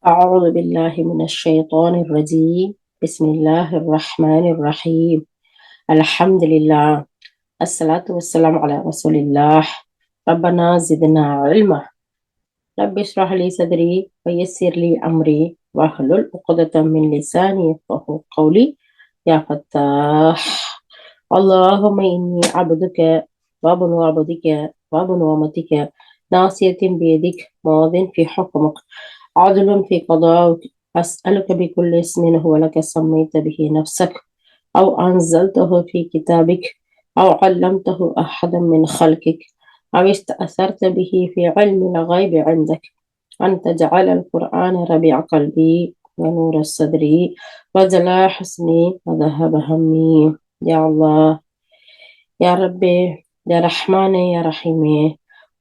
أعوذ بالله من الشيطان الرجيم. بسم الله الرحمن الرحيم. الحمد لله. الصلاة والسلام على رسول الله. ربنا زدنا علما. رب اشرح لي صدري ويسر لي أمري واحلل عقدة من لساني يفقهوا قولي. يا فتاح. اللهم إني عبدك وابن عبدك وابن أمتك، ناصية بيدك، ماض في حكمك، عدل في قضاءك. أسألك بكل اسم هو لك سميت به نفسك أو أنزلته في كتابك أو علمته أحدا من خلقك أو استأثرت به في علم الغيب عندك، أن تجعل القرآن ربيع قلبي ونور صدري وجلاء حزني وذهب همي. يا الله، யா ரப்பே, யா ரஹ்மானே, யா ரஹீமே,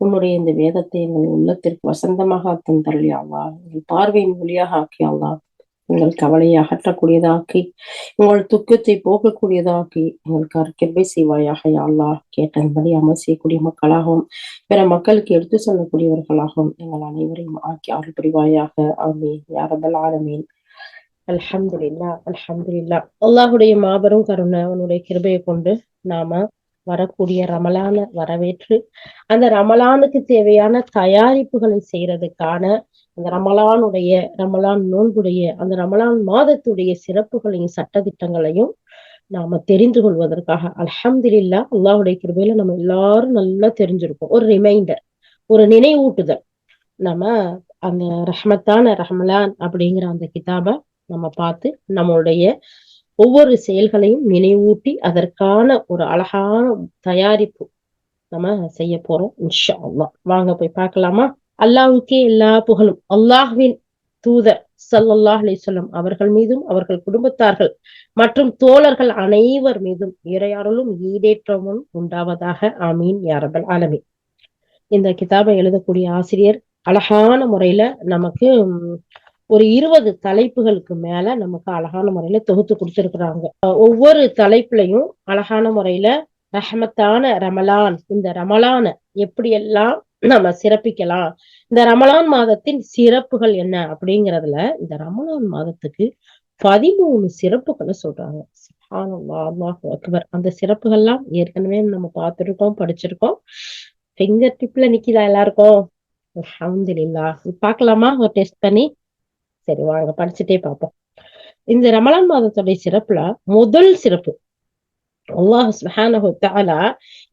உன்னுடைய இந்த வேதத்தை எங்கள் உள்ளத்திற்கு வசந்தமாக தந்தருள் யா அல்லாஹ். எங்கள் பார்வையின் ஒளியாக ஆக்கி அல்லாஹ். எங்கள் கவலையை அகற்றக்கூடியதாக்கி, உங்கள் துக்கத்தை போக்கக்கூடியதாக்கி, எங்களுக்கு கிருபை செய்வாயாக யா அல்லாஹ். கேட்டபடி அமல் செய்யக்கூடிய மக்களாகவும் பிற மக்களுக்கு எடுத்து சொல்லக்கூடியவர்களாகவும் எங்கள் அனைவரையும் ஆக்கி அருள் புரிவாயாக. ஆமீன் யா ரப்பல் ஆலமீன். அல்ஹம்துலில்லாஹ், அல்ஹம்துலில்லாஹ். அல்லாஹுடைய மாபெரும் கருணை, அவனுடைய கிருபையை கொண்டு நாம வரக்கூடிய ரமலான வரவேற்று அந்த ரமலானுக்கு தேவையான தயாரிப்புகளை செய்யறதுக்கான அந்த ரமலான் நோன்புடைய அந்த ரமலான் மாதத்துடைய சிறப்புகளையும் சட்டதிட்டங்களையும் நாம தெரிந்து கொள்வதற்காக அல்ஹம்துலில்லாஹ் அல்லாஹுடைய கிருபையில நம்ம எல்லாரும் நல்லா தெரிஞ்சிருக்கோம். ஒரு ரிமைண்டர், ஒரு நினைவூட்டுதல். நம்ம அந்த ரஹ்மத்தான ரஹ்மலான் அப்படிங்கிற அந்த கிதாபை நம்ம பார்த்து நம்மளுடைய ஒவ்வொரு செயல்களையும் நினைவூட்டி அதற்கான ஒரு அழகான தயாரிப்பு நம்ம செய்ய போறோம் இன்ஷா அல்லாஹ். வாங்க போய் பார்க்கலாமா? அல்லாஹ்வுக்கே எல்லா புகழும். அல்லாஹ்வின் தூதர் ஸல்லல்லாஹு அலைஹி வஸல்லம் அவர்கள் மீதும் அவர்கள் குடும்பத்தார்கள் மற்றும் தோழர்கள் அனைவர் மீதும் இறையாறலும் ஈடேற்றமும் உண்டாவதாக. ஆமீன் யா ரப்பல் ஆலமீன். இந்த கிதாபை எழுதக்கூடிய ஆசிரியர் அழகான முறையில நமக்கு ஒரு 20 தலைப்புகளுக்கு மேல நமக்கு அழகான முறையில தொகுத்து கொடுத்திருக்கிறாங்க. ஒவ்வொரு தலைப்புலையும் அழகான முறையில ரஹமத்தான ரமலான், இந்த ரமலான எப்படியெல்லாம் நம்ம சிறப்பிக்கலாம், இந்த ரமலான் மாதத்தின் சிறப்புகள் என்ன அப்படிங்கறதுல இந்த ரமலான் மாதத்துக்கு 13 சிறப்புகளை சொல்றாங்க. சுப்ஹானல்லாஹ், அல்லாஹு அக்பர். அந்த சிறப்புகள்லாம் ஏற்கனவே நம்ம பார்த்திருக்கோம், படிச்சிருக்கோம். ஃபிங்கர் டிப்ல நிக்குதா எல்லாருக்கும்? அல்ஹம்துலில்லாஹ். பார்க்கலாமா ஒரு டெஸ்ட் பண்ணி? சரி வாங்க படிச்சுட்டே பார்ப்போம். இந்த ரமலான் மாதத்துடைய சிறப்புல முதல் சிறப்பு, அல்லாஹ் சுப்ஹானஹு வ தஆலா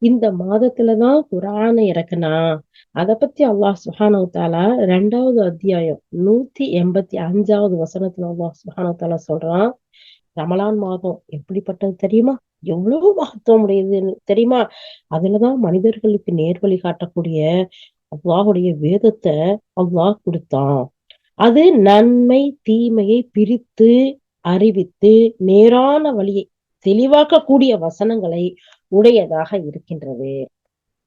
இந்த மாதத்துலதான் குர்ஆனை இறக்குனா. அத பத்தி அல்லாஹ் சுப்ஹானஹு வ தஆலா 2வது அத்தியாயம் 185வது வசனத்துல அல்லாஹ் சுப்ஹானஹு வ தஆலா சொல்றான், ரமலான் மாதம் எப்படிப்பட்டது தெரியுமா? எவ்வளவு மகத்துவம் உடையது தெரியுமா? அதுலதான் மனிதர்களுக்கு நேர்வழி காட்டக்கூடிய அல்லாஹுடைய வேதத்தை அல்லாஹ் கொடுத்தான். அது நன்மை தீமையை பிரித்து அறிவித்து நேரான வழியை தெளிவாக்கக்கூடிய வசனங்களை உடையதாக இருக்கின்றது.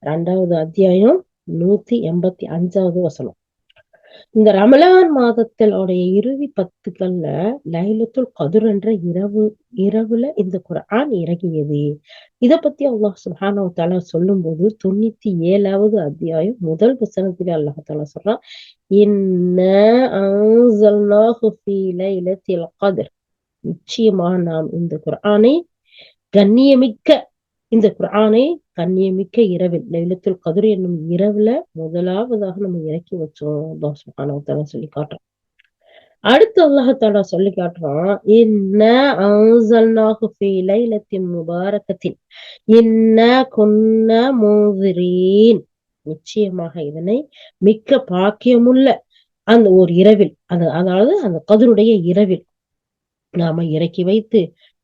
2வது அத்தியாயம் 185வது வசனம். இந்த ரமலான் மாதத்தினுடைய இறுதி 10கள்ல லைலத்துல் கத்ர் என்ற இரவுல இந்த குர்ஆன் இறங்கியது. இத பத்தி அல்லாஹ் சுப்ஹானஹு வ தஆலா சொல்லும் போது 97வது அத்தியாயம் முதல் வசனத்துல அல்லாஹ் தஆலா சொல்றான், இன்னா அன்ஸல்னாஹு ஃபீ லைலத்தில் கத்ர். நிச்சயமாக நாம் இந்த குர்ஆனை கண்ணியமிக்க இரவில், லைலத்துல் கத்ர் என்னும் இரவுல முதலாவதாக நம்ம இறக்கி வச்சோம். அல்லாஹ் சுப்ஹானஹு வ தஆலா சொல்லி காட்டுறான். அடுத்து அல்லாஹ் தஆலா சொல்லி காட்டுறான், இன்னா அன்ஸல்னாஹு ஃபீ லைலத்தின் முபாரக்கத்தின் இன்னா குன்னா முன்ஸிரீன். நிச்சயமாக இதனை மிக்க பாக்கியமுள்ள அந்த ஒரு இரவில், அதாவது அந்த கத்ருடைய இரவில் நாம இறக்கி வைத்து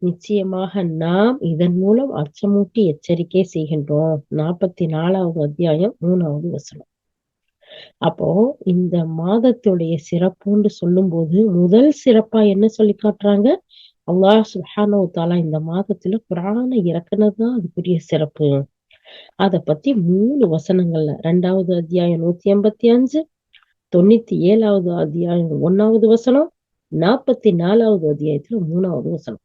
நிச்சயமாக நாம் இதன் மூலம் அச்சமூட்டி எச்சரிக்கை செய்கின்றோம். 44வது அத்தியாயம் 3வது வசனம். அப்போ இந்த மாதத்துடைய சிறப்புன்னு சொல்லும் போது முதல் சிறப்பா என்ன சொல்லி காட்டுறாங்க? அல்லாஹ் சுப்ஹானஹு வ தஆலா இந்த மாதத்துல குர்ஆனை இறக்குனதுதான் அதுக்குரிய சிறப்பு. அத பத்தி 3 வசனங்கள்ல 2வது அத்தியாயம் 185, 97வது அத்தியாயம் 1வது வசனம், 44வது அத்தியாயத்துல 3வது வசனம்.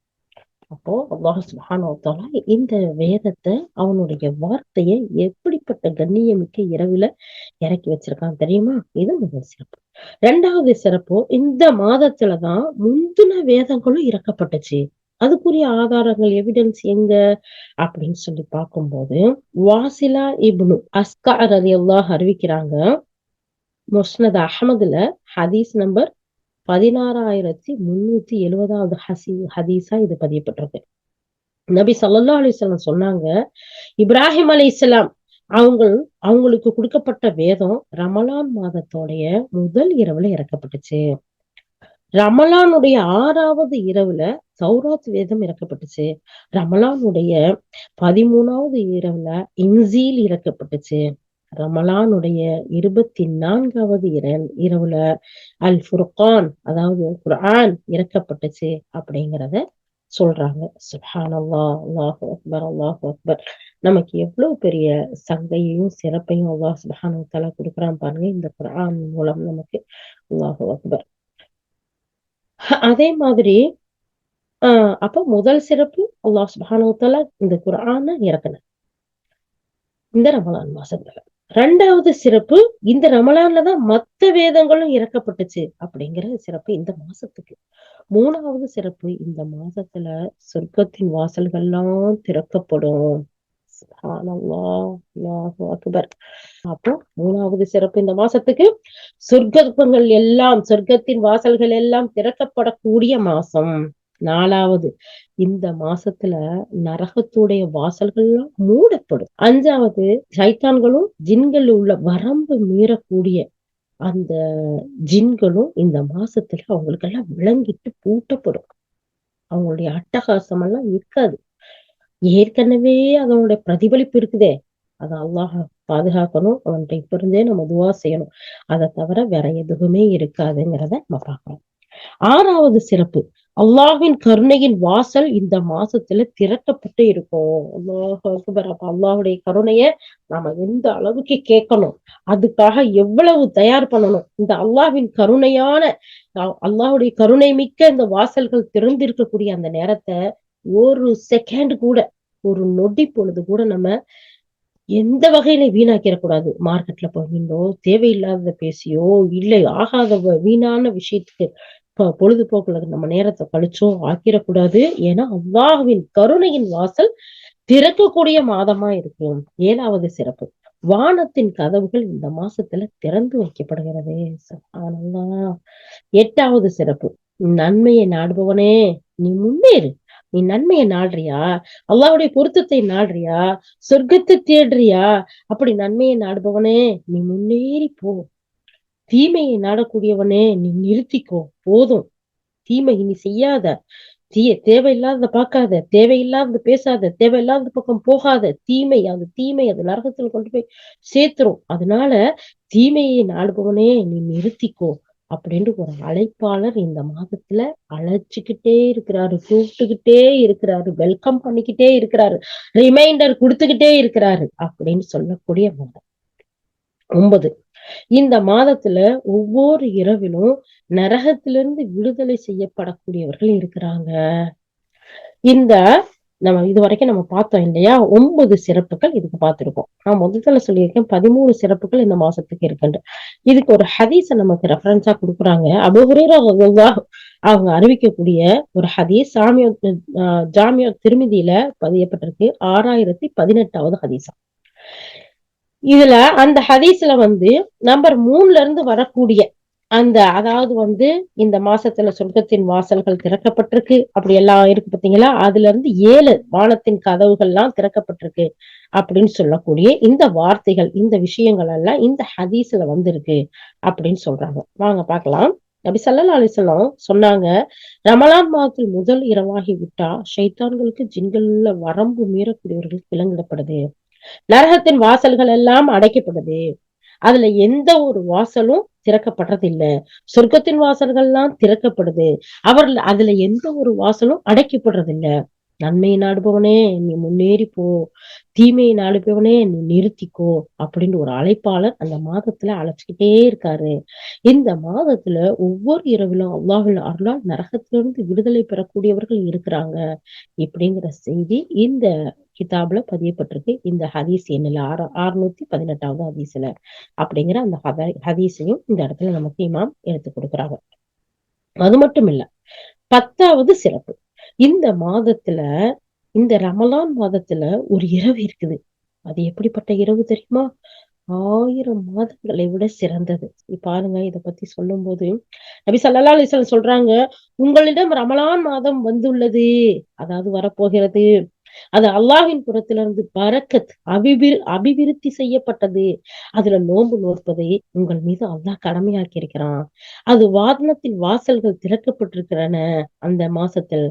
அப்போ அல்லாஹ் சுப்ஹானஹு வ தஆலா இந்த வேதத்தை, அவனுடைய வார்த்தையை எப்படிப்பட்ட கண்ணியமிக்க இரவுல இறக்கி வச்சிருக்கான் தெரியுமா? இது முதல் சிறப்பு. ரெண்டாவது சிறப்பு, இந்த மாதத்துலதான் முந்தின வேதங்களும் இறக்கப்பட்டுச்சு. அதுக்குரிய ஆதாரங்கள் எவிடன்ஸ் எங்க அப்படின்னு சொல்லி பார்க்கும்போது, வாசிலா இப்னு அஸ்கா ரலியல்லாஹு அறிவிக்கிறாங்க, முஸ்னத் அஹ்மதுல ஹதீஸ் நம்பர் 16,370வது ஹதீஸா இது பதியப்பட்டிருக்கு. நபி ஸல்லல்லாஹு அலைஹி வஸல்லம் சொன்னாங்க, இப்ராஹிம் அலைஹிஸ்ஸலாம் அவங்களுக்கு கொடுக்கப்பட்ட வேதம் ரமலான் மாதத்தோடைய முதல் இரவுல இறக்கப்பட்டுச்சு. ரமலானுடைய 6வது இரவுல தௌராத் வேதம் இறக்கப்பட்டுச்சு. ரமலானுடைய 13வது இரவுல இன்ஜீல் இறக்கப்பட்டுச்சு. ரமலானுடைய 24வது இரவுல அல் ஃபுர்கான், அதாவது குர்ஆன் இறக்கப்பட்டுச்சு அப்படிங்கிறத சொல்றாங்க. சுப்ஹானல்லாஹ், அல்லாஹு அக்பர், அல்லாஹு அக்பர். நமக்கு எவ்வளவு பெரிய சங்கையையும் சிறப்பையும் அல்லாஹ் சுப்ஹானஹு வ தஆலா கொடுக்குறான் பாருங்க இந்த குர்ஆன் மூலம் நமக்கு. அல்லாஹு அக்பர். அதே மாதிரி அப்ப முதல் சிறப்பு, அல்லாஹ் சுப்ஹானஹு வ தஆலா இந்த குர்ஆன இறக்குனார் இந்த ரமலான் மாசத்துல. ரெண்டாவது சிறப்பு, இந்த ரமலான்ல தான் மத்த வேதங்களும் இறக்கப்பட்டுச்சு அப்படிங்கிற சிறப்பு இந்த மாசத்துக்கு. மூணாவது சிறப்பு, இந்த மாசத்துல சொர்க்கத்தின் வாசல்கள்லாம் திறக்கப்படும். சுப்ஹானல்லாஹ், அல்லாஹு அக்பர். அப்போ மூணாவது சிறப்பு இந்த மாசத்துக்கு, சொர்க்கத்தின் வாசல்கள் எல்லாம் திறக்கப்படக்கூடிய மாசம். நாலாவது, இந்த மாசத்துல நரகத்துடைய வாசல்கள்லாம் மூடப்படும். அஞ்சாவது, சைத்தான்களும் ஜின்கள் உள்ள வரம்பு மீறக்கூடிய அந்த ஜின்களும் இந்த மாசத்துல அவங்களுக்கெல்லாம் விளங்கிட்டு பூட்டப்படும். அவங்களுடைய அட்டகாசம் எல்லாம் இருக்காது. ஏற்கனவே அதனுடைய பிரதிபலிப்பு இருக்குதே, அதை அல்லாஹ் பாதுகாக்கணும். அவன்கிட்ட இப்ப இருந்தே நம்ம துவா செய்யணும். அதை தவிர வேற எதுவுமே இருக்காதுங்கிறத நம்ம பார்க்கணும். ஆறாவது சிறப்பு, அல்லாஹ்வின் கருணையின் வாசல் இந்த மாசத்துல திறக்கப்பட்டு இருக்கும். அல்லாஹ் அக்பர். அப்ப அல்லாஹுடைய கருணைய நாம எந்த அளவுக்கு கேட்கணும், அதுக்காக எவ்வளவு தயார் பண்ணணும். இந்த அல்லாஹ்வின் கருணையான அல்லாஹுடைய கருணை மிக்க இந்த வாசல்கள் திறந்திருக்கக்கூடிய அந்த நேரத்தை ஒரு செகண்ட் கூட, ஒரு நொடி பொழுது கூட நம்ம எந்த வகையில வீணாக்கிடக்கூடாது. மார்க்கெட்ல போவீங்களோ, தேவையில்லாத பேசியோ, இல்லை ஆகாத வீணான விஷயத்துக்கு பொழுதுபோக்குல நம்ம நேரத்தை கழிச்சோ ஆக்கிடக்கூடாது. ஏன்னா அல்லாஹ்வின் கருணையின் வாசல் திறக்கக்கூடிய மாதமா இருக்கும். ஏழாவது சிறப்பு, வானத்தின் கதவுகள் இந்த மாசத்துல திறந்து வைக்கப்படுகிறது. சுப்ஹானல்லாஹ். எட்டாவது சிறப்பு, நன்மையை நாடுபவனே நீ முன்னேறு. நீ நன்மையை நாடுறியா, அல்லாஹ்வுடைய பொருத்தத்தை நாடுறியா, சொர்க்கத்தை தேடுறியா, அப்படி நன்மையை நாடுபவனே நீ முன்னேறி போ. தீமையை நாடக்கூடியவனே நீ நிறுத்திக்கோ, போதும். தீமை நீ செய்யாத, தேவையில்லாத பார்க்காத, தேவையில்லாத பேசாத, தேவையில்லாத பக்கம் போகாத. அந்த தீமை அது நரகத்துல கொண்டு போய் சேர்த்துரும். அதனால தீமையை நாடுபவனே நீ நிறுத்திக்கோ அப்படின்னு ஒரு அழைப்பாளர் இந்த மாதத்துல அழைச்சுக்கிட்டே இருக்கிறாரு, கூப்பிட்டுக்கிட்டே இருக்கிறாரு, வெல்கம் பண்ணிக்கிட்டே இருக்கிறாரு, ரிமைண்டர் கொடுத்துக்கிட்டே இருக்கிறாரு அப்படின்னு சொல்லக்கூடிய மாதம். 9, இந்த மாதத்துல ஒவ்வொரு இரவிலும் நரகத்திலிருந்து விடுதலை செய்யப்படக்கூடியவர்கள் இருக்கிறாங்க. இந்த நம்ம இதுவரைக்கும் நம்ம பார்த்தோம் இல்லையா, 9 சிறப்புகள் இதுக்கு பார்த்திருக்கோம். நான் முதல்ல சொல்லியிருக்கேன் 13 சிறப்புகள் இந்த மாசத்துக்கு இருக்குன்னு. இதுக்கு ஒரு ஹதீஸ நமக்கு ரெஃபரன்ஸா கொடுக்குறாங்க. அபூ ஹுரைரா ரலியல்லாஹு அவங்க அறிவிக்கக்கூடிய ஒரு ஹதீஸ் ஜாமியா திர்மிதியில பதியப்பட்டிருக்கு. 6018வது ஹதீஸா. இதுல அந்த ஹதீஸ்ல நம்பர் 3ல இருந்து வரக்கூடிய அந்த, அதாவது இந்த மாசத்துல சொர்க்கத்தின் வாசல்கள் திறக்கப்பட்டிருக்கு அப்படி எல்லாம் இருக்கு பாத்தீங்களா, அதுல இருந்து 7 வானத்தின் கதவுகள் எல்லாம் திறக்கப்பட்டிருக்கு அப்படின்னு சொல்லக்கூடிய இந்த வார்த்தைகள், இந்த விஷயங்கள் எல்லாம் இந்த ஹதீஸ்ல இருக்கு அப்படின்னு சொல்றாங்க. வாங்க பார்க்கலாம். நபி ஸல்லல்லாஹு அலைஹி வஸல்லம் சொன்னாங்க, ரமலான் மாதத்தில் முதல் இரவாகி விட்டா ஷைத்தான்களுக்கு ஜின்கள்ல வரம்பு மீறக்கூடியவர்களுக்கு விலங்கிடப்படுது. நரகத்தின் வாசல்கள் எல்லாம் அடைக்கப்படுது. அதுல எந்த ஒரு வாசலும் திறக்கப்படுறது இல்ல. சொர்க்கத்தின் வாசல்கள் எல்லாம் திறக்கப்படுது. அதுல எந்த ஒரு வாசலும் அடைக்கப்படுறது இல்ல. நன்மையை நாடுபவனே நீ முன்னேறி போ, தீமையை நாடுபவனே நீ நிறுத்திக்கோ அப்படின்னு ஒரு அழைப்பாளர் அந்த மாதத்துல அழைச்சுக்கிட்டே இருக்காரு. இந்த மாதத்துல ஒவ்வொரு இரவிலும் அல்லாஹ்வின் அருளால் நரகத்திலிருந்து விடுதலை பெறக்கூடியவர்கள் இருக்கிறாங்க இப்படிங்கிற செய்தி இந்த கிதாப்ல பதியப்பட்டிருக்கு. இந்த ஹதீஸ் எண்ணில் 618வது ஹதீஸ்ல அப்படிங்கிற அந்த ஹதீஸையும் இந்த இடத்துல நமக்கு இமாம் எடுத்து கொடுக்குறாங்க. அது மட்டும் இல்ல, 10வது சிறப்பு, இந்த மாதத்துல, இந்த ரமலான் மாதத்துல ஒரு இரவு இருக்குது. அது எப்படிப்பட்ட இரவு தெரியுமா? 1000 மாதங்களை விட சிறந்தது. பாருங்க, இத பத்தி சொல்லும் போது நபி ஸல்லல்லாஹு அலைஹி வஸல்லம் சொல்றாங்க, உங்களிடம் ரமலான் மாதம் வந்துள்ளது, அதாவது வரப்போகிறது. அது அல்லாஹ்வின் புறத்திலிருந்து பரக்கத் அபிவிருத்தி செய்யப்பட்டது. அதுல நோன்பு நோற்பதை உங்கள் மீது அல்லாஹ் கடமையாக்கி இருக்கிறான். அது வானத்தின் வாசல்கள் திறக்கப்பட்டிருக்கிறன அந்த மாசத்தில்.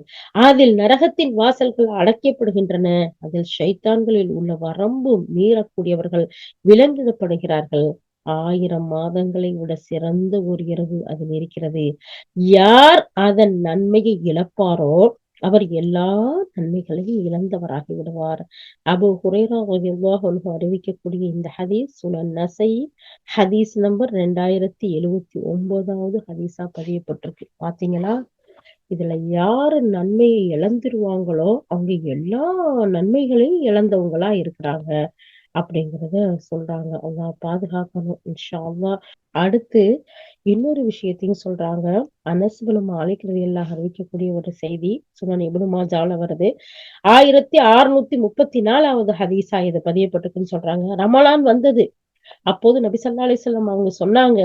அதில் நரகத்தின் வாசல்கள் அடைக்கப்படுகின்றன. அதில் ஷைத்தான்களில் உள்ள வரம்பு மீறக்கூடியவர்கள் விலங்கிடப்படுகிறார்கள். 1000 மாதங்களை விட சிறந்த ஒரு இரவு அதில் இருக்கிறது. யார் அதன் நன்மையை இழப்பாரோ அவர் எல்லா நன்மைகளையும் இழந்தவராகி விடுவார். அபூ ஹுரைரா ரலியல்லாஹு அன்ஹு அறிவிக்கக்கூடிய இந்த ஹதீஸ் சுனன் நஸஈ ஹதீஸ் நம்பர் 2079வது ஹதீஸா பதியப்பட்டிருக்கு. பாத்தீங்களா? இதுல யாரு நன்மையை இழந்துருவாங்களோ அவங்க எல்லா நன்மைகளையும் இழந்தவங்களா இருக்கிறாங்க அப்படிங்கறத சொல்றாங்க. அல்லாஹ் பாதுகாக்கணும் இன்ஷா அல்லாஹ். அடுத்து இன்னொரு விஷயத்தையும் சொல்றாங்க. அனஸ் இப்னு மாலிக் ரலியல்லாஹு அறிவிக்கக்கூடிய ஒரு செய்தி சுனன் இப்னு மாஜால வருது. 1634வது ஹதீஸா இது பதியப்பட்டிருக்குன்னு சொல்றாங்க. ரமலான் வந்தது. அப்போது நபி ஸல்லல்லாஹு அலைஹி வஸல்லம் அவங்க சொன்னாங்க,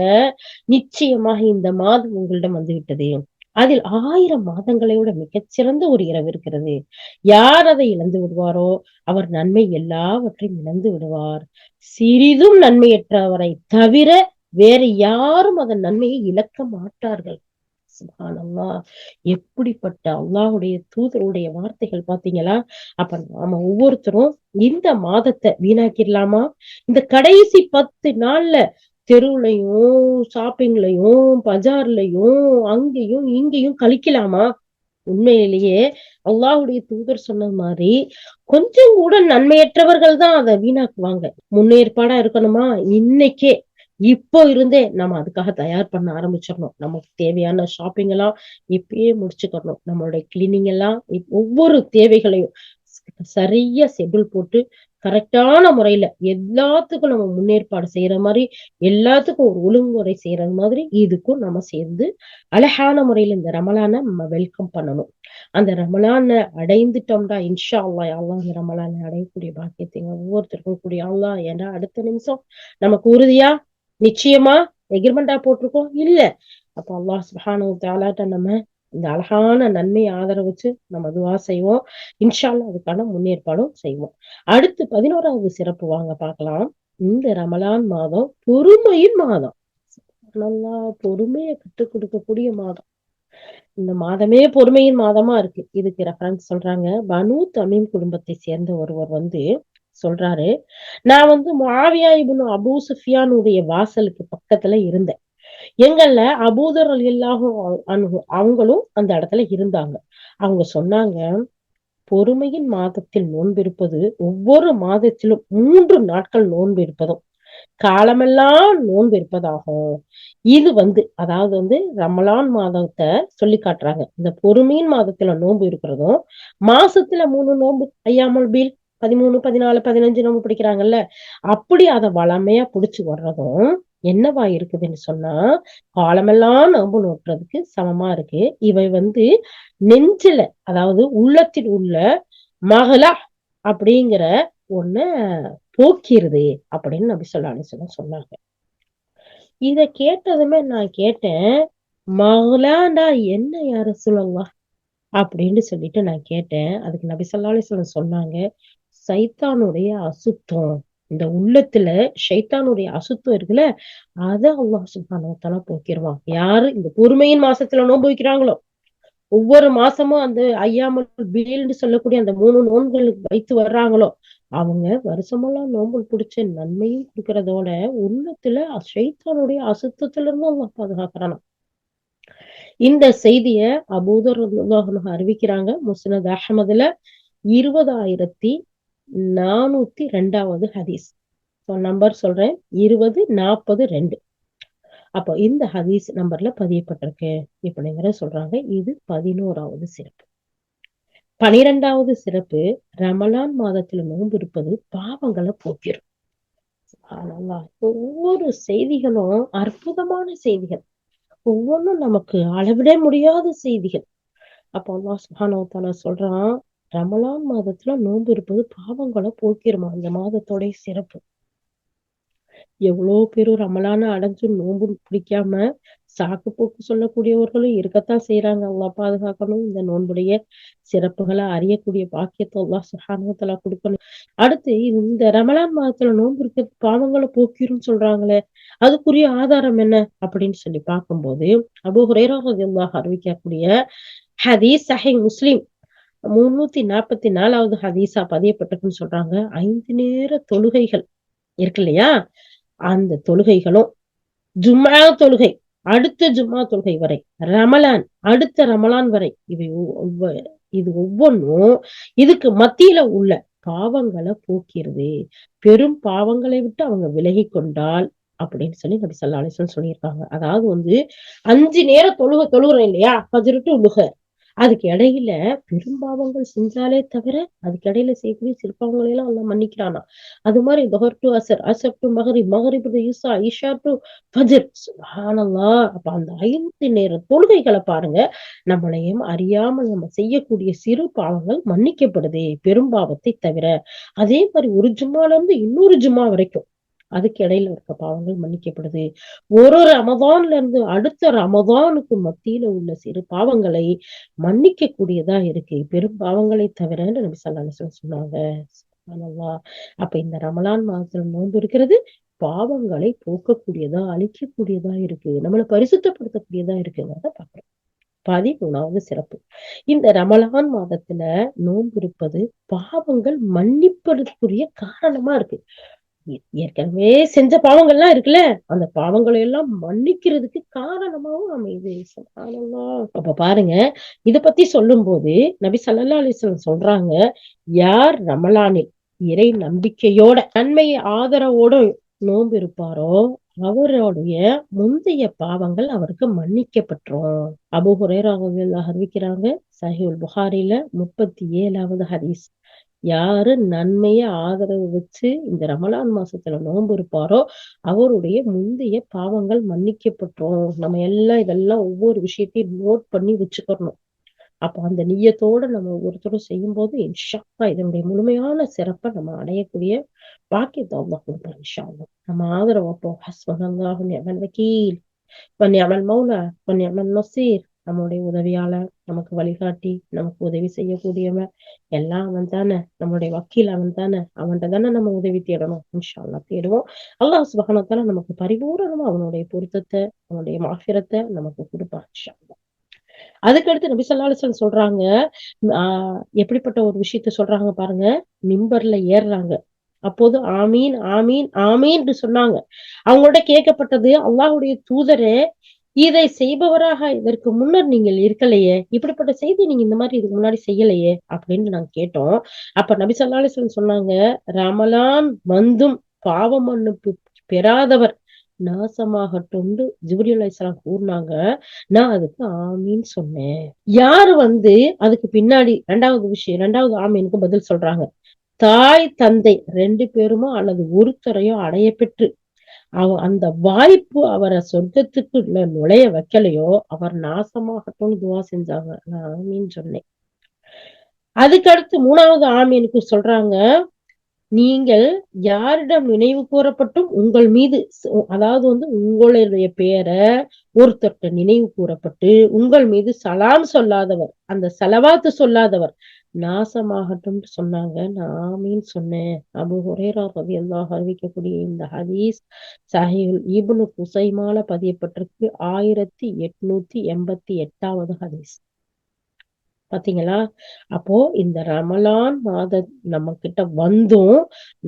நிச்சயமாக இந்த மாதம் உங்களிடம் வந்து விட்டது. அதில் 1000 மாதங்களை விட மிகச்சிறந்த ஒரு இரவு இருக்கிறது. யார் அதை இழந்து விடுவாரோ அவர் நன்மை எல்லாவற்றையும் இழந்து விடுவார். சிறிதும் நன்மையற்றவரை தவிர வேறு யாரும் அதன் நன்மையை இழக்க மாட்டார்கள். சுப்ஹானல்லாஹ். எப்படிப்பட்ட அல்லாஹ்வுடைய தூதருடைய வார்த்தைகள் பாத்தீங்களா? அப்ப நாம ஒவ்வொருத்தரும் இந்த மாதத்தை வீணாக்கிடலாமா? இந்த கடைசி 10 நாள்ல தெருவுலையும், ஷாப்பிங்லயும், பஜார்லயும், அங்கேயும் இங்கேயும் கழிக்கலாமா? உண்மையிலேயே அல்லாஹ்வுடைய தூதர் சொன்ன மாதிரி கொஞ்சம் கூட நன்மையற்றவர்கள் தான் அதை வீணாக்குவாங்க. முன்னேற்பாடா இருக்கணுமா? இன்னைக்கே இப்போ இருந்தே நம்ம அதுக்காக தயார் பண்ண ஆரம்பிச்சிடணும். நமக்கு தேவையான ஷாப்பிங் எல்லாம் இப்பயே முடிச்சுக்கணும். நம்மளுடைய கிளீனிங் எல்லாம் ஒவ்வொரு தேவைகளையும் சரியா ஷெட்யூல் போட்டு கரெக்டான முறையில எல்லாத்துக்கும் நம்ம முன்னேற்பாடு செய்யற மாதிரி, எல்லாத்துக்கும் ஒரு ஒழுங்குமுறை செய்யற மாதிரி இதுக்கும் நம்ம சேர்ந்து அழகான முறையில இந்த ரமலான நம்ம வெல்கம் பண்ணணும். அந்த ரமலான அடைந்துட்டோம்டா இன்ஷா அல்லாஹ் அல்லாஹ் அந்த ரமலான அடையக்கூடிய பாக்கியத்தை ஒவ்வொருத்தருக்கும் கூடிய அல்லாஹ். ஏன்னா அடுத்த நிமிஷம் நமக்கு உறுதியா நிச்சயமா எகிர்மெண்டா போட்டிருக்கோம் இல்ல. அப்ப அல்லாஹ் சுப்ஹானஹு வ தஆலாட்ட நம்ம இந்த அழகான நன்மை ஆதரவச்சு நம்ம துவா செய்வோம். இன்ஷா அல்லாஹ் அதுக்கான முன்னேற்பாடும் செய்வோம். அடுத்து 11வது சிறப்பு வாங்க பார்க்கலாம். இந்த ரமலான் மாதம் பொறுமையின் மாதம். நல்லா பொறுமையை கற்றுக் கொடுக்கக்கூடிய மாதம். இந்த மாதமே பொறுமையின் மாதமா இருக்கு. இதுக்கு ரெஃபரன்ஸ் சொல்றாங்க. பனு தமீம் குடும்பத்தை சேர்ந்த ஒருவர் சொல்றாரு, நான் முஆவியா இப்னு அபூ சுஃபியானுடைய வாசலுக்கு பக்கத்துல இருந்தேன். எங்கள்ல அபூதர் ரலியல்லாஹு அன்ஹு அவங்களும் அந்த இடத்துல இருந்தாங்க. அவங்க சொன்னாங்க, பொறுமையின் மாதத்தில் நோன்பிருப்பது ஒவ்வொரு மாதத்திலும் 3 நாட்கள் நோன்பு இருப்பதும் காலமெல்லாம் நோன்பு இருப்பதாகும். இது அதாவது ரமலான் மாதத்தை சொல்லி காட்டுறாங்க. இந்த பொறுமையின் மாதத்துல நோன்பு இருக்கிறதும், மாசத்துல 3 நோன்பு ஐயாமுல் பீல் 13, 14, 15 நோன்பு பிடிக்கிறாங்கல்ல, அப்படி அதை வளமையா புடிச்சு வர்றதும் என்னவா இருக்குதுன்னு சொன்னா காலமெல்லாம் நோன்பு நோட்டுறதுக்கு சமமா இருக்கு. இவை நெஞ்சில, அதாவது உள்ளத்தில் உள்ள மகளா அப்படிங்கிற ஒண்ணு போக்கிருது அப்படின்னு நபி ஸல்லல்லாஹு அலைஹி வஸல்லம் சொன்னாங்க. இத கேட்டதுமே நான் கேட்டேன், மகளாண்டா என்ன யா ரசூலல்லாஹ் அப்படின்னு சொல்லிட்டு நான் கேட்டேன். அதுக்கு நபி ஸல்லல்லாஹு அலைஹி வஸல்லம் சொன்னாங்க, சைத்தானுடைய அசுத்தம், இந்த உள்ளத்துல ஷைத்தானுடைய அசுத்தம் இருக்குல்ல, அத அல்லாஹ் சுப்ஹானஹு வ தஆலா போக்கிடுவான். யாரு இந்த பொறுமையின் மாசத்துல நோன்பு வைக்கிறாங்களோ, ஒவ்வொரு மாசமும் அந்த ஐயாமுல் பீல்னு சொல்லக்கூடிய அந்த 3 நோன்புகள் வைத்து வர்றாங்களோ, அவங்க வருஷமெல்லாம் நோன்பு பிடிச்ச நன்மையும் கொடுக்கறதோட உள்ளத்துல ஷைத்தானுடைய அசுத்தத்துல இருந்து அல்லாஹ் பாதுகாக்கிறானா. இந்த செய்திய அபூதர் ரலியல்லாஹு அன்ஹு அறிவிக்கிறாங்க. முஸ்னத் அஹ்மதுல 20402வது ஹதீஸ். நம்பர் சொல்றேன், 2042. அப்போ இந்த ஹதீஸ் நம்பர்ல பதியப்பட்டிருக்கு இப்படிங்கிற சொல்றாங்க. இது 11வது சிறப்பு. 12வது சிறப்பு, ரமலான் மாதத்துல நோன்பு இருப்பது பாவங்களை போக்கிரும். சுப்ஹானல்லாஹ். ஒவ்வொரு செய்திகளும் அற்புதமான செய்திகள், ஒவ்வொன்றும் நமக்கு அளவிட முடியாத செய்திகள். அப்போ அல்லாஹ் சுப்ஹானஹு வ தஆலா சொல்றான், ரமலான் மாதத்துல நோன்பு இருப்பது பாவங்களை போக்கிருமா. இந்த மாதத்தோட சிறப்பு. எவ்வளோ பேரு ரமலான அடைஞ்சு நோன்பு பிடிக்காம சாக்கு போக்கு சொல்லக்கூடியவர்களும் இருக்கத்தான் செய்யறாங்க. அல்லாஹ் பாதுகாக்கணும். இந்த நோன்புடைய சிறப்புகளை அறியக்கூடிய பாக்கியத்தை அல்லாஹ் சுப்ஹானஹு வ தஆலா கொடுக்கணும். அடுத்து இந்த ரமலான் மாதத்துல நோன்பு இருக்கிறது பாவங்களை போக்கிரும் சொல்றாங்களே, அதுக்குரிய ஆதாரம் என்ன அப்படின்னு சொல்லி பார்க்கும்போது, அபூ ஹுரைரா ரலியல்லாஹு அறிவிக்கக்கூடிய ஹதீஸ் சஹீஹ் முஸ்லிம் 344வது ஹதீஸா பதியப்பட்டிருக்குன்னு சொல்றாங்க. 5 நேர தொழுகைகள் இருக்கு இல்லையா, அந்த தொழுகைகளும், ஜும்ஆ தொழுகை அடுத்த ஜும்ஆ தொழுகை வரை, ரமலான் அடுத்த ரமலான் வரை, இது ஒவ்வொன்றும் இதுக்கு மத்தியில உள்ள பாவங்களை போக்கிறது. பெரும் பாவங்களை விட்டு அவங்க விலகி கொண்டால் அப்படின்னு சொல்லி நபி ஸல்லல்லாஹு அலைஹி வஸல்லம் சொல்லியிருக்காங்க. அதாவது 5 நேரம் தொழுகிறோம் இல்லையா, ஃபஜ்ர் டு லுஹர், அதுக்கு இடையில பெரும்பாவங்கள் செஞ்சாலே தவிர அதுக்கு இடையில செய்யக்கூடிய சிறுபாவங்களை எல்லாம் அல்லாஹ் மன்னிக்கிறானா. அது மாதிரி தொஹர் to Asr, Asr to Maghrib, Maghrib to Isha, Isha to Fajr. சுப்ஹானல்லாஹ். அப்ப அந்த 5 நேர தொழுகைகளை பாருங்க, நம்மளையும் அறியாமல் நம்ம செய்யக்கூடிய சிறு பாவங்கள் மன்னிக்கப்படுது, பெரும்பாவத்தை தவிர. அதே மாதிரி ஒரு ஜும்மால இருந்து இன்னொரு ஜும்மா வரைக்கும் அதுக்கு இடையில இருக்க பாவங்கள் மன்னிக்கப்படுது. ஒரு ரமதான்ல இருந்து அடுத்த ரமதானுக்கு மத்தியில உள்ள சிறு பாவங்களை மன்னிக்க கூடியதா இருக்கு, பெரும் பாவங்களை தவிர நபி ஸல்லல்லாஹு அலைஹி வஸல்லம் சொன்னாங்க. சுப்ஹானல்லாஹ். அப்ப இந்த ரமலான் மாதத்துல நோன்பு இருக்கிறது பாவங்களை போக்கக்கூடியதா, அழிக்கக்கூடியதா இருக்கு, நம்மளை பரிசுத்தப்படுத்தக்கூடியதா இருக்குங்கிறத பாக்குறோம். 13வது சிறப்பு, இந்த ரமலான் மாதத்துல நோன்பு இருப்பது பாவங்கள் மன்னிப்பதற்குரிய காரணமா இருக்கு. ஏற்கனவே செஞ்ச பாவங்கள்லாம் இருக்குல்ல, அந்த பாவங்களை எல்லாம் மன்னிக்கிறதுக்கு காரணமாவும் அமையுது. சுப்ஹானல்லாஹ். அப்ப பாருங்க, இத பத்தி சொல்லும் போது நபி ஸல்லல்லாஹு அலைஹி வஸல்லம் சொல்றாங்க, யார் ரமலானில் இறை நம்பிக்கையோட நன்மை ஆதரவோட நோன்பு இருப்பாரோ அவருடைய முந்தைய பாவங்கள் அவருக்கு மன்னிக்கப்பட்டுரும். அபூ ஹுரைரா ரலியல்லாஹு அறிவிக்கிறாங்க, சஹீஹுல் புகாரில 37வது ஹதீஸ். யாரு நன்மைய ஆதரவு வச்சு இந்த ரமலான் மாசத்துல நோன்பு இருப்பாரோ அவருடைய முந்தைய பாவங்கள் மன்னிக்கப்பட்டுரும். நம்ம எல்லாம் இதெல்லாம் ஒவ்வொரு விஷயத்தையும் நோட் பண்ணி வச்சுக்கணும். அப்ப அந்த நிய்யத்தோட நம்ம ஒவ்வொருத்தரும் செய்யும் போது இன்ஷா அல்லாஹ் இதனுடைய முழுமையான சிறப்பை நம்ம அடையக்கூடிய பாக்கியத்தை அல்லாஹ் கொடுப்பார். இன்ஷா அல்லாஹ். நம்ம ஆதரவு வைப்போம். ஹஸ்புனல்லாஹு நிஅமல் வக்கீல் வ நிஅமல் மௌலா வ நிஅமல் நசீர். நம்மளுடைய உதவியாளர், நமக்கு வழிகாட்டி, நமக்கு உதவி செய்யக்கூடியவன் எல்லாம் அவன் தானே. நம்மளுடைய வக்கீல் அவன் தானே. அவன்கிட்ட தானே நம்ம உதவி தேடணும். இன்ஷா அல்லாஹ் தேடுவோம். அல்லாஹ் சுப்ஹானஹு வ தஆலா நமக்கு பரிபூரணமா அவனுடைய பொருத்தத்தை, அவனுடைய மஃபிரத்தை நமக்கு கொடுப்பான். இன்ஷா அல்லாஹ். அதுக்கடுத்து நபி ஸல்லல்லாஹு அலைஹி வஸல்லம் சொல்றாங்க, எப்படிப்பட்ட ஒரு விஷயத்த சொல்றாங்க பாருங்க. மிம்பர்ல ஏறுறாங்க, அப்போது ஆமீன் ஆமீன் ஆமீன் சொன்னாங்க. அவங்களோட கேட்கப்பட்டது, அல்லாஹ்வுடைய தூதரே, இதை செய்பவராக இதற்கு முன்னர் நீங்கள் இருக்கலையே, இப்படிப்பட்ட செய்தி நீங்க இந்த மாதிரி இதுக்கு முன்னாடி செய்யலையே அப்படின்னு நாங்க கேட்டோம். அப்ப நபி ஸல்லல்லாஹு அலைஹி வஸல்லம் சொன்னாங்க, ரமலான் வந்தும் பாவ மன்னிப்பு பெறாதவர் நாசமாகட்டும் ஜிப்ரீல் அலைஹிஸ்ஸலாம் கூறினாங்க. நான் அதுக்கு ஆமீன் சொன்னேன். யாரு அதுக்கு பின்னாடி இரண்டாவது ஆமீனுக்கு பதில் சொல்றாங்க, தாய் தந்தை 2 பேருமோ அல்லது ஒருத்தரையோ அடைய பெற்று அந்த வாய்ப்பு அவரை சொர்க்கத்துக்கு நுழைய வைக்கலையோ அவர் நாசமாகட்டும் துவா செஞ்சாங்க. நான் ஆமீன் சொன்னேன். அதுக்கு அடுத்து 3வது ஆமீனுக்கு சொல்றாங்க, நீங்கள் யாரிடம் நினைவு கூறப்பட்டும் உங்கள் மீது அதாவது உங்களுடைய பேரை ஒருத்தர்கிட்ட நினைவு கூறப்பட்டு உங்கள் மீது சலாம் சொல்லாதவர், அந்த சலவாத்து சொல்லாதவர் நாசமாகட்டும் சொன்னாங்க. நான் ஆமீன் சொன்னேன். அபூ ஹுரைரா ரலியல்லாஹு அறிவிக்கக்கூடிய இந்த ஹதீஸ் சஹீஹுல் இப்னு குஸைமால பதியப்பட்டிருக்கு. 1888வது ஹதீஸ். பாத்தீங்களா? அப்போ இந்த ரமலான் மாதம் நம்ம கிட்ட வந்தும்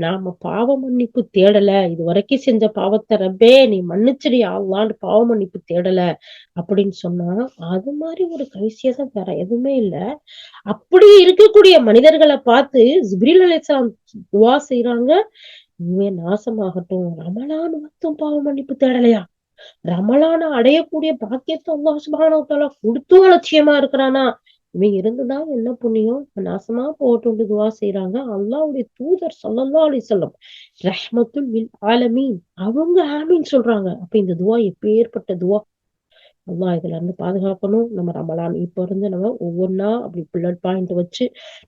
நாம பாவ மன்னிப்பு தேடல, இது வரைக்கும் செஞ்ச பாவத்தை ரப்பே நீ மன்னிச்சிடு யா அல்லாஹ்னு பாவ மன்னிப்பு தேடல அப்படின்னு சொன்னா அது மாதிரி ஒரு கைசியதான் வேற எதுவுமே இல்ல. அப்படி இருக்கக்கூடிய மனிதர்களை பார்த்து ஜிப்ரீல் அலைஹிஸ்ஸலாம் துவா செய்யறாங்க, இவன் நாசமாகட்டும், ரமலான் மட்டும் பாவ மன்னிப்பு தேடலையா, ரமலான அடையக்கூடிய பாக்கியத்தை அல்லாஹ் சுப்ஹானஹு வ தஆலா கொடுத்தும் அலட்சியமா இருக்கிறானா இவன் இருந்துதான் என்ன புண்ணியம், நாசமா போட்டு துவா செய்யறாங்க. அல்லாஹ்வுடைய தூதர் ஸல்லல்லாஹு அலைஹி வஸல்லம் ரஹ்மத்துல் லில் ஆலமீன் அவங்க ஆமீன் சொல்றாங்க. அப்ப இந்த துவா எப்பேற்பட்ட துவா. அல்லாஹ் இதுல இருந்து பாதுகாக்கணும். நம்ம ரமலான் இப்ப இருந்து நம்ம ஒவ்வொன்னா அப்படி புல்லட் பாயிண்ட் வச்சு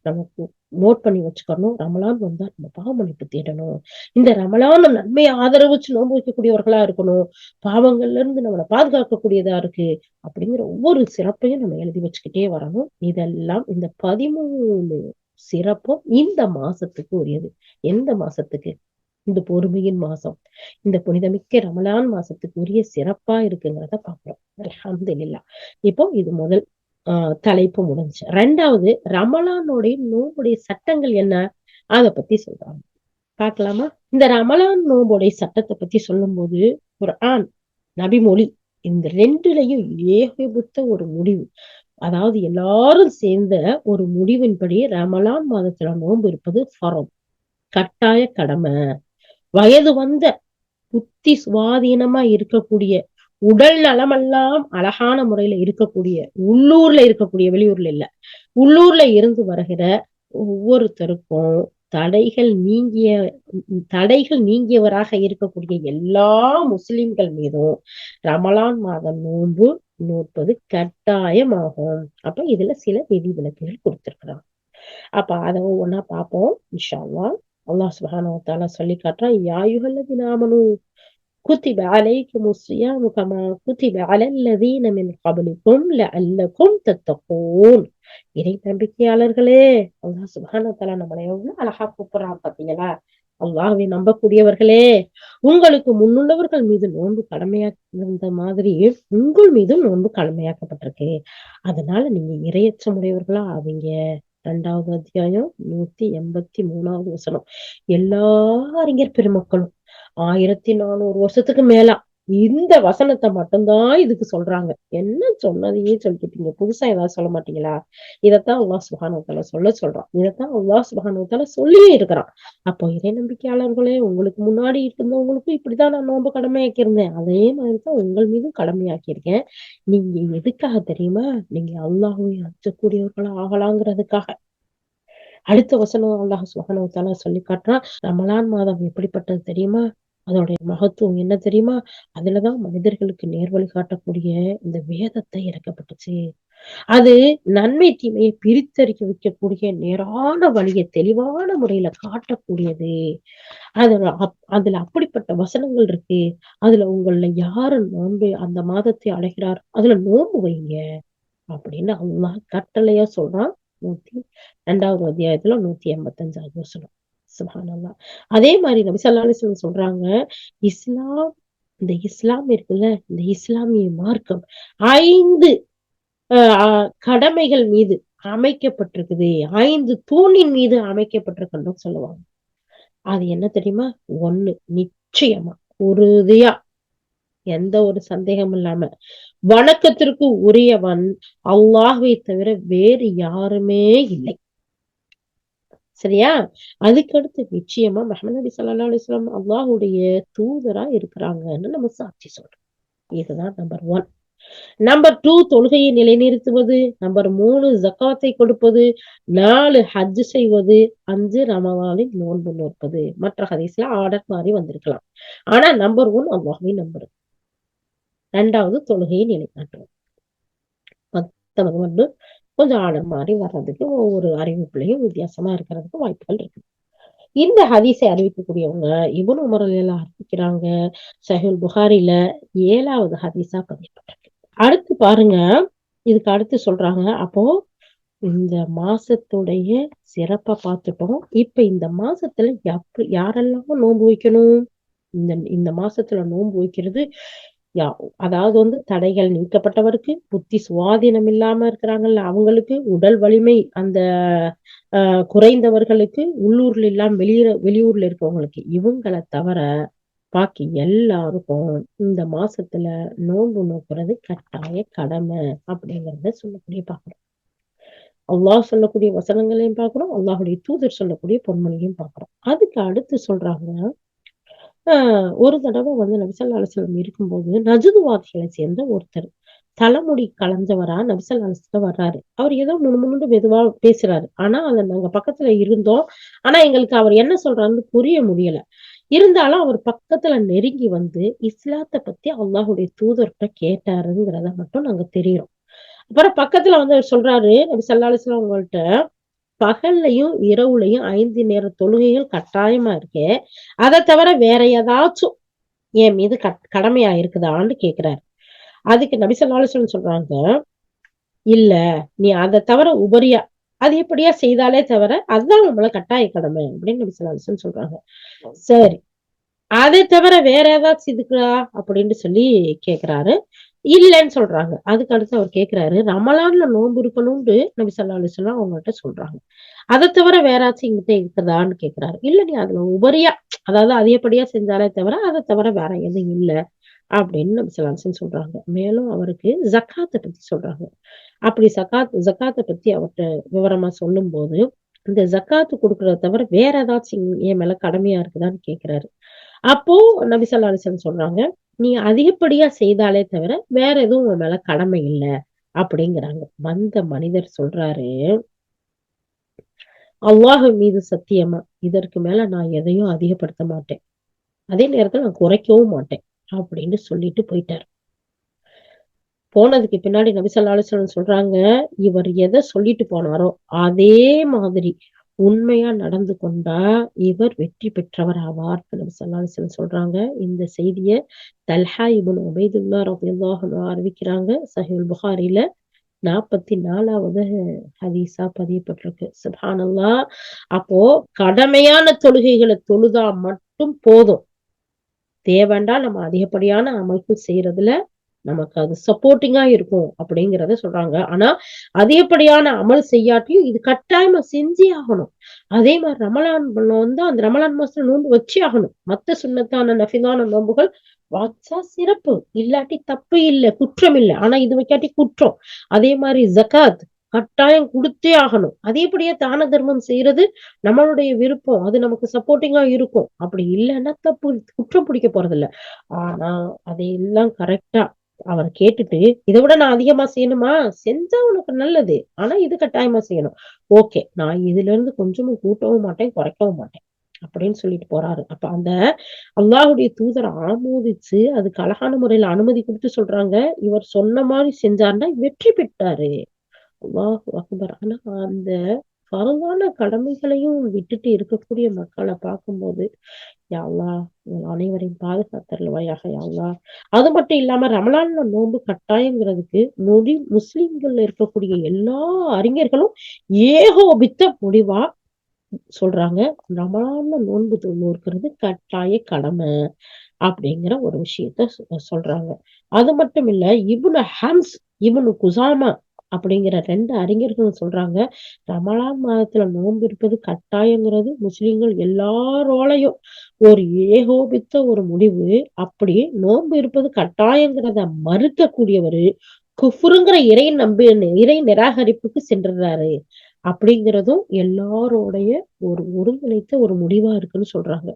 நமக்கு நோட் பண்ணி வச்சுக்கணும். ரமலான் வந்தா நம்ம பாவ மன்னிப்பு தேடணும். இந்த ரமலான் நன்மையை ஆதரவச்சு நோன்பு வைக்கக்கூடியவர்களா இருக்கணும். பாவங்கள்ல இருந்து நம்மளை பாதுகாக்கக்கூடியதா இருக்கு அப்படிங்கிற ஒவ்வொரு சிறப்பையும் நம்ம எழுதி வச்சுக்கிட்டே வரணும். இதெல்லாம் இந்த 13 சிறப்பும் இந்த மாசத்துக்கு உரியது. எந்த மாசத்துக்கு? இந்த பொறுமையின் மாசம், இந்த புனிதமிக்க ரமலான் மாசத்துக்கு உரிய சிறப்பா இருக்குங்கிறத பாக்குறோம். அல்ஹம்துலில்லாஹ். இப்போ இது முதல் தலைப்பு முடிஞ்சு. ரெண்டாவது, ரமலானுடைய நோம்புடைய சட்டங்கள் என்ன, அத பத்தி சொல்றாங்க. பார்க்கலாமா? இந்த ரமலான் நோம்புடைய சட்டத்தை பத்தி சொல்லும்போது குர்ஆன், நபிமொழி இந்த ரெண்டுலயும் ஏகபுத்த ஒரு முடிவு. அதாவது எல்லாரும் சேர்ந்த ஒரு முடிவின்படி ரமலான் மாதத்துல நோன்பு இருப்பது ஃபரத், கட்டாய கடமை. வயது வந்த புத்தி சுவாதீனமா இருக்கக்கூடிய, உடல் நலமெல்லாம் அழகான முறையில இருக்கக்கூடிய, உள்ளூர்ல இருக்கக்கூடிய, வெளியூர்ல இல்ல, உள்ளூர்ல இருந்து வருகிற ஒவ்வொருத்தருக்கும் தடைகள் நீங்கியவராக இருக்கக்கூடிய எல்லா முஸ்லிம்கள் மீதும் ரமலான் மாதம் நோன்பு நோற்பது கட்டாயமாகும். அப்ப இதுல சில விதிவிலக்குகள் கொடுத்திருக்கிறாங்க. அப்ப அதை ஒவ்வொன்னா பார்ப்போம் இன்ஷா அல்லாஹ். அல்லாஹ் சுப்ஹானஹு வ தஆலா சொல்லி காட்டுறான், யா அய்யுஹல்லதீன ஆமனூ குத்திப அலைக்குமுஸ் ஸியாமு கமா குத்திப அலல்லதீன மின் கப்லிக்கும் லஅல்லக்கும் தத்தகூன். இறை நம்பிக்கையாளர்களே, அல்லாஹ் சுப்ஹானஹு வ தஆலா நம்மளை எவ்வளவு அழகா கூப்பிடுறான் பாத்தீங்களா? அல்லாஹ்வை நம்பக்கூடியவர்களே, உங்களுக்கு முன்னுள்ளவர்கள் மீது நோன்பு கடமையாக்கியிருந்த மாதிரி உங்கள் மீதும் நோன்பு கடமையாக்கப்பட்டிருக்கு. அதனால நீங்க இரையச்சம் உடையவர்களா ஆவீங்க. 2வது அத்தியாயம் 183வது வசனம். எல்லா அறிஞர் பெருமக்களும் 1400 வருஷத்துக்கு மேலா இந்த வசனத்தை மட்டும்தான் இதுக்கு சொல்றாங்க. என்ன சொன்னதையே சொல்லிட்டீங்க, புதுசா ஏதாவது சொல்ல மாட்டீங்களா? இதைத்தான் அல்லாஹ் சுப்ஹானஹு வ தஆலா சொல்றான். இதைத்தான் அல்லாஹ் சுப்ஹானஹு வ தஆலா சொல்லியே இருக்கிறான். அப்போ இறை நம்பிக்கையாளர்களே, உங்களுக்கு முன்னாடி இருந்தவங்களுக்கும் இப்படிதான் நான் நோன்பு கடமையாக்கியிருந்தேன். அதே மாதிரிதான் உங்கள் மீதும் கடமையாக்கியிருக்கேன். நீங்க எதுக்காக தெரியுமா? நீங்க அல்லாஹ்வை அஞ்சக்கூடியவர்களா ஆகலாங்கிறதுக்காக. அடுத்த வசனம் அல்லாஹ் சுப்ஹானஹு வ தஆலா சொல்லி காட்டுறான். ரமலான் மாதம் எப்படிப்பட்டது தெரியுமா? அதோடைய மகத்துவம் என்ன தெரியுமா? அதுலதான் மனிதர்களுக்கு நேர்வழி காட்டக்கூடிய இந்த வேதத்தை இறக்கப்பட்டுச்சு. அது நன்மை தீமையை பிரித்தறிக்க வைக்கக்கூடிய நேரான வழியை தெளிவான முறையில காட்டக்கூடியது. அதுல அப்படிப்பட்ட வசனங்கள் இருக்கு. அதுல உங்கள யாரு நோன்பு அந்த மாதத்தை அடைகிறார், அதுல நோன்பு வைங்க அப்படின்னு அல்லாஹ் கட்டளையா சொல்றான். 2வது அத்தியாயத்துல 185வது வசனம். சுப்ஹானல்லாஹ். அதே மாதிரி நபி ஸல்லல்லாஹு அலைஹி வஸல்லம் சொல்றாங்க, இஸ்லாம் இந்த இஸ்லாம் இருக்குல்ல, இந்த இஸ்லாமிய மார்க்கம் 5 கடமைகள் மீது அமைக்கப்பட்டிருக்குது. 5 தூணின் மீது அமைக்கப்பட்டிருக்குன்னு சொல்லுவாங்க. அது என்ன தெரியுமா? 1, நிச்சயமா உறுதியா எந்த ஒரு சந்தேகமும் இல்லாம வணக்கத்திற்கு உரியவன் அல்லாஹ்வை தவிர வேறு யாருமே இல்லை. சரியா? அதுக்கடுத்து நிச்சயமா முஹம்மது நபி ஸல்லல்லாஹு அலைஹி வஸல்லம் அல்லாஹ்வுடைய தூதரா இருக்கிறாங்கன்னு நம்ம சாட்சி சொல்றோம். இதுதான் நம்பர் 1. நம்பர் 2, தொழுகையை நிலைநிறுத்துவது. நம்பர் 3, ஜகாத்தை கொடுப்பது. 4, ஹஜ் செய்வது. 5, ரமலானில் நோன்பு நோற்பது. மற்ற ஹதீஸ்ல ஆர்டர் மாறி வந்திருக்கலாம். ஆனா நம்பர் 1 அல்லாஹ்வை நம்புறது. 2வது தொழுகையை நிலைநாட்டுவது. மத்தவங்க வந்து கொஞ்சம் ஆர்டர் மாறி வர்றதுக்கு ஒவ்வொரு அறிவிப்புலையும் வித்தியாசமா இருக்கிறதுக்கு வாய்ப்புகள் இருக்கு. இந்த ஹதீஸை அறிவிக்கக்கூடியவங்க இப்னு உமர் ரலியல்லாஹு அறிவிக்கிறாங்க. சஹீஹ் புகாரில 7வது ஹதீஸா பதியப்பட்டிருக்கு. அடுத்து பாருங்க, இதுக்கு அடுத்து சொல்றாங்க, அப்போ இந்த மாசத்துடைய சிறப்பை பார்த்துட்டோம். இப்ப இந்த மாசத்துல யாரெல்லாம் நோன்பு வைக்கணும்? இந்த மாசத்துல நோன்பு வைக்கிறது அதாவது வந்து தடைகள் நீக்கப்பட்டவருக்கு, புத்தி சுவாதீனம் இல்லாம இருக்கிறாங்கல்ல அவங்களுக்கு, உடல் வலிமை அந்த குறைந்தவர்களுக்கு, உள்ளூர்ல இல்லாம வெளியூர்ல இருக்கவங்களுக்கு, இவங்களை தவிர பாக்கி எல்லாருக்கும் இந்த மாசத்துல நோன்பு நோக்குறது கட்டாய கடமை அப்படிங்கறத சொல்லக்கூடிய பாக்குறோம். அல்லாஹ் சொல்லக்கூடிய வசனங்களையும் பாக்குறோம், அல்லாஹுடைய தூதர் சொல்லக்கூடிய பொன்மொழியும் பாக்குறோம். அதுக்கு அடுத்து சொல்றாங்க, ஒரு தடவை வந்து நபி ஸல்லல்லாஹு அலைஹி வஸல்லம் இருக்கும்போது நஜ்துவாதிகளை சேர்ந்த ஒருத்தர் தலைமுடி கலைஞ்சவரா நபிசல்லாஸ்ல வர்றாரு. அவர் ஏதோ முணுமுணுன்னு மெதுவா பேசுறாரு. ஆனா அத நாங்க பக்கத்துல இருந்தோம். ஆனா எங்களுக்கு அவர் என்ன சொல்றாருன்னு புரிய முடியல. இருந்தாலும் அவர் பக்கத்துல நெருங்கி வந்து இஸ்லாத்த பத்தி அல்லாஹுடைய தூதர்கிட்ட கேட்டாருங்கிறத மட்டும் நாங்க தெரியும். அப்புறம் பக்கத்துல வந்து அவர் சொல்றாரு, நபி ஸல்லல்லாஹு அலைஹி வஸல்லம் உங்கள்ட்ட பகல்லையும் இரவுலையும் 5 நேர தொழுகைகள் கட்டாயமா இருக்கே. அத தவிர வேற ஏதாச்சும் என் மீது கடமையா இருக்குதான்னு கேட்கிறாரு. அதுக்கு நபி ஸல்லல்லாஹு அலைஹி வஸல்லம் சொல்றாங்க, இல்ல நீ அத தவிர உபரியா அதிகப்படியா செய்தாலே தவிர அதுதான் உன் மேல கட்டாய கடமை அப்படின்னு நபி ஸல்லல்லாஹு அலைஹி வஸல்லம் சொல்றாங்க. சரி. அதை தவிர வேற ஏதாச்சும் இருக்குதா? அப்படின்னு சொல்லி கேட்கிறாரு. இல்லன்னு சொல்றாங்க. அதுக்கு அடுத்து அவர் கேட்கிறாரு, ரமலான்ல நோன்பு இருக்கணும்னு நபி ஸல்லல்லாஹு அலைஹி வஸல்லம் அவங்கள்ட்ட சொல்றாங்க. அத தவிர வேறாச்சும் என்கிட்ட இருக்குதான்னு கேட்கிறாரு. இல்ல நீ அதுல உபரியா அதாவது அதிகப்படியா செஞ்சாலே தவிர, அத தவிர வேற எதுவும் இல்ல அப்படின்னு நபி ஸல்லல்லாஹு அலைஹி வஸல்லம் சொல்றாங்க. மேலும் அவருக்கு ஜக்காத்த பத்தி சொல்றாங்க. அப்படி ஜக்காத்த பத்தி அவர்ட்ட விவரமா சொல்லும்போது, இந்த ஜக்காத்து குடுக்கறத தவிர வேற ஏதாச்சும் என் மேல கடமையா இருக்குதான்னு கேட்கிறாரு. அப்போ நபி ஸல்லல்லாஹு அலைஹி வஸல்லம் சொல்றாங்க, "நீ அதிகப்படியா செய்தாலே தவிர, வேற எதுவும் உன் மேல கடமை இல்ல." அப்படிங்கிறாங்க. வந்த மனிதர் சொல்றாரு, "அல்லாஹ் மீது சத்தியமா, இதற்கு மேல நான் எதையும் அதிகப்படுத்த மாட்டேன். அதே நேரத்துல நான் குறைக்கவும் மாட்டேன்." அப்படின்னு சொல்லிட்டு போயிட்டாரு. போனதுக்கு பின்னாடி நபி ஸல்லல்லாஹு அலைஹி வஸல்லம் சொல்றாங்க, இவர் எத சொல்லிட்டு போனாரோ, அதே மாதிரி உண்மையா நடந்து கொண்டா, இவர் வெற்றி பெற்றவர் ஆவார். நபி ஸல்லல்லாஹு அலைஹி வஸல்லம் சொல்றாங்க. இந்த செய்திய தல்ஹா இப்னு உபைதுல்லாஹ் ரலியல்லாஹு அன்ஹு அறிவிக்கிறாங்க. சஹீஹுல் புகாரில 44வது ஹதீஸா பதியப்பட்டிருக்கு. சுப்ஹானல்லாஹ். அப்போ கடமையான தொழுகைகள தொழுதா மட்டும் போதும். தேவைன்னா நம்ம அதிகப்படியான அமல்கள் செய்யறதுல நமக்கு அது சப்போர்ட்டிங்கா இருக்கும் அப்படிங்கிறத சொல்றாங்க. ஆனா, அதிகப்படியான அமல் செய்யாட்டியும் இது கட்டாயமா செஞ்சே ஆகணும். அதே மாரி ரமலான் வந்து அந்த ரமலான் மாசத்துல நோன்பு வச்சே ஆகணும். மத்த சுன்னத்தான நஃபிலான நோன்புகள் வச்சா சிறப்பு. இல்லாட்டி தப்பு இல்ல, குற்றம் இல்ல. ஆனா இது வைக்காட்டி குற்றம். அதே மாரி ஜகாத் கட்டாயம் குடுத்தே ஆகணும். அதிகப்படியா தான தர்மம் செய்யறது நம்மளுடைய விருப்பம். அது நமக்கு சப்போர்ட்டிங்கா இருக்கும். அப்படி இல்லன்னா தப்பு. குற்றம் பிடிக்க போறதில்ல. ஆனா, அதையெல்லாம் கரெக்ட்டா அவர கேட்டுட்டு, இத விட நான் அதிகமா செய்யணுமா? செஞ்சா உனக்கு நல்லது. ஆனா இது கட்டாயமா செய்யணும். ஓகே. நான் இதிலிருந்து கொஞ்சமும் கூட்டவும் மாட்டேன், குறைக்கவும் மாட்டேன். அப்படின்னு சொல்லிட்டு போறாரு. அப்ப அந்த அல்லாஹ்வுடைய தூதர் ஆமோதிச்சு, அதுக்கு அழகான முறையில அனுமதி குடுத்து சொல்றாங்க. இவர் சொன்ன மாரி செஞ்சார்ன்னா வெற்றி பெற்றாரு. அல்லாஹு அக்பர். ஆனா அந்த பரவான கடமைகளையும் விட்டுட்டு இருக்கக்கூடிய மக்கள பார்க்கும்போது, யா அல்லாஹ் உங்கள் அனைவரையும் பாதுகாத்தருள்வாயாக யா அல்லாஹ். அது மட்டும் இல்லாம ரமலான்ல நோன்பு கட்டாயங்கிறதுக்கு முஸ்லிம்கள்ல இருக்கக்கூடிய எல்லா அறிஞர்களும் ஏகோபித்த முடிவா சொல்றாங்க. ரமலான்ல நோன்பு நோற்கிறது கட்டாய கடமை அப்படிங்கிற ஒரு விஷயத்த சொல்றாங்க. அது மட்டும் இல்ல இப்னு ஹம்ஸ், இப்னு குஸாமா அப்படிங்கிற 2 அறிஞர்களும் சொல்றாங்க. ரமலான் மாதத்துல நோன்பு இருப்பது கட்டாயங்கிறது முஸ்லிம்கள் எல்லாரோளையும் ஒரு ஏகோபித்த ஒரு முடிவு. அப்படி நோன்பு இருப்பது கட்டாயங்கிறத மறுக்கக்கூடியவரு குஃப்ருங்கிற இறை நிராகரிப்புக்கு சென்றுறாரு. அப்படிங்கிறதும் எல்லாரோடைய ஒரு ஒருங்கிணைத்த ஒரு முடிவா இருக்குன்னு சொல்றாங்க.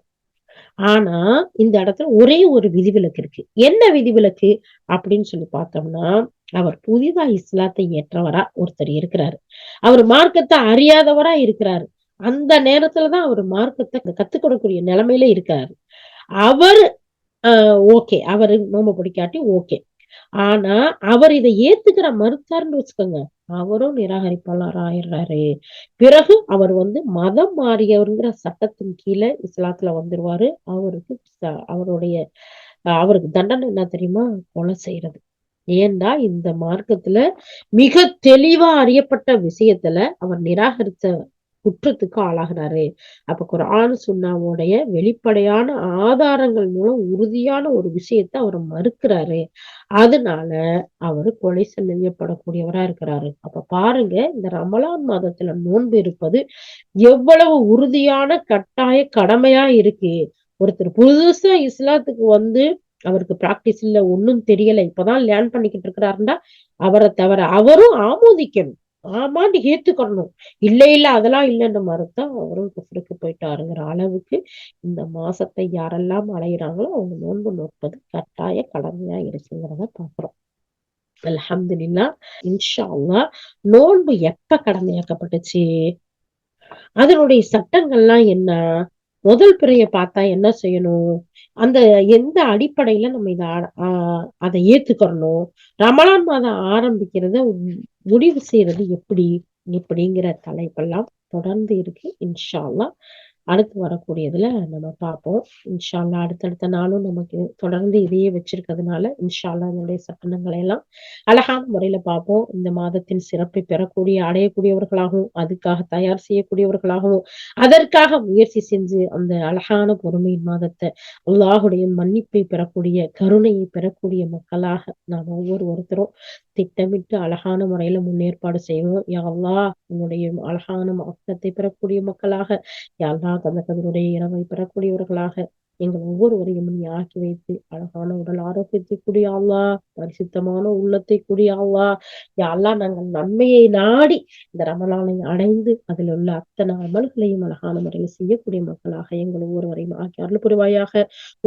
ஆனா, இந்த இடத்துல ஒரே ஒரு விதிவிலக்கு இருக்கு. என்ன விதிவிலக்கு அப்படின்னு சொல்லி பார்த்தோம்னா, அவர் புதிதா இஸ்லாத்தை ஏற்றவரா ஒருத்தர் இருக்கிறாரு. அவர் மார்க்கத்த அறியாதவரா இருக்கிறாரு. அந்த நேரத்துல தான் அவர் மார்க்கத்த கத்துக்கொள்ளக்கூடிய நிலைமையில இருக்காரு. அவரு ஓகே. அவரு நோன்பு பிடிக்காட்டி ஓகே. ஆனா, அவர் இத ஏத்துக்கிற மறுத்தாருன்னு வச்சுக்கோங்க. அவரும் நிராகரிப்பாளர் ஆயிடுறாரு. பிறகு அவர் வந்து மதம் மாறியவர்ங்கிற சட்டத்தின் கீழ இஸ்லாத்துல வந்துருவாரு. அவருக்கு அவருடைய அவருக்கு தண்டனை என்ன தெரியுமா? கொலை செய்றது. ஏன்டா இந்த மார்க்கத்துல மிக தெளிவா அறியப்பட்ட விஷயத்துல அவர் நிராகரிச்ச குற்றத்துக்கு ஆளாகுறாரு. அப்ப குர்ஆன் சுன்னாவுடைய வெளிப்படையான ஆதாரங்கள் மூலம் உறுதியான ஒரு விஷயத்த அவர் மறுக்கிறாரு. அதனால அவரு கொலை செய்யப்படக்கூடியவரா இருக்கிறாரு. அப்ப பாருங்க, இந்த ரமலான் மாதத்துல நோன்பு இருப்பது எவ்வளவு உறுதியான கட்டாய கடமையா இருக்கு. ஒருத்தர் புதுசா இஸ்லாத்துக்கு வந்து அவருக்கு பிராக்டிஸ் இல்ல, ஒண்ணும் தெரியல. இப்பதான் லேர்ன் பண்ணிக்கிட்டு இருக்கிறாருன்னா, அவர தவிர அவரும் ஆமோதிக்கணும். ஆமான்னு ஏத்துக்கணும். இல்ல, இல்ல அதெல்லாம் இல்லன்னு மறுத்தா அவரும் குஃப்ருக்கு போயிட்டாருங்கிற அளவுக்கு இந்த மாசத்தை யாரெல்லாம் அடையிறாங்களோ அவங்க நோன்பு நோற்பது கட்டாய கடமையா இருக்குங்கிறத பாக்குறோம். அல்ஹம்துலில்லாஹ். இன்ஷா அல்லாஹ் நோன்பு எப்ப கடமையாக்கப்பட்டுச்சு? அதனுடைய சட்டங்கள்லாம் என்ன? முதல் பிறைய பார்த்தா என்ன செய்யணும்? அந்த எந்த அடிப்படையில நம்ம இத அத ஏத்துக்கறணும்? ரமலான் மாதம் ஆரம்பிக்கிறத முடிவு செய்றது எப்படி? இப்படிங்கிற தலைப்பெல்லாம் தொடர்ந்து இருக்கு. இன்ஷா அல்லாஹ். அடுத்து வரக்கூடியதுல நம்ம பார்ப்போம். இன்ஷா அல்லாஹ் அடுத்தடுத்த நாளும் நமக்கு தொடர்ந்து இதையே வச்சிருக்கிறதுனால, இன்ஷா அல்லாஹ் இதனுடைய சட்டங்களை எல்லாம் அழகான முறையில பார்ப்போம். இந்த மாதத்தின் சிறப்பை பெறக்கூடிய, அடையக்கூடியவர்களாகவும், அதுக்காக தயார் செய்யக்கூடியவர்களாகவும், அதற்காக முயற்சி செஞ்சு அந்த அழகான பொறுமையின் மாதத்த அல்லாஹுடைய மன்னிப்பை பெறக்கூடிய, கருணையை பெறக்கூடிய மக்களாக நாம் ஒவ்வொருத்தரும் திட்டமிட்டு அழகான முறையில முன்னேற்பாடு செய்வோம். யா அல்லாஹ் உன்னுடைய அழகான மாற்றத்தை பெறக்கூடிய மக்களாக, யா அல்லாஹ் தன்னுடைய இரவை பெறக்கூடியவர்களாக எங்கள் ஒவ்வொருவரையும் நீ ஆக்கி வைத்து அழகான உடல் ஆரோக்கியத்தை கூடிய அல்லாஹ், பரிசுத்தமான உள்ளத்தை கூடிய அல்லாஹ், யா அல்லாஹ் நாங்கள் நன்மையை நாடி இந்த ரமலானை அடைந்து அதில் உள்ள அத்தனை அமல்களையும் அழகான முறையில் செய்யக்கூடிய மக்களாக எங்கள் ஒவ்வொருவரையும் ஆக்கி அருள் புரிவாயாக.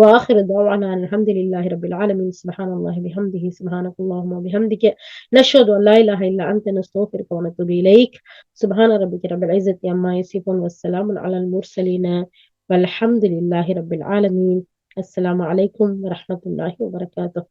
வாஹிரு தஅவானா அல்ஹம்துலில்லாஹி ரப்பில் ஆலமீன். சுப்ஹானல்லாஹி பிஹம்திஹி சுப்ஹானக்கல்லாஹும்ம வபிஹம்திக நஷ்ஹது அல்லா இலாஹ இல்லா அன்த நஸ்தக்ஃபிருக வ நத்தூபு இலைக். சுப்ஹான ரப்பிக ரப்பில் இஸ்ஸத்தி அம்மா யசிஃபூன் வஸ்ஸலாமுன் அலல் முர்ஸலீன வல்ஹம்துலில்லாஹி ரப்பில் ஆலமீன். அஸ்ஸலாமு அலைக்கும் வரஹ்மத்துல்லாஹி வபரகாத்துஹு.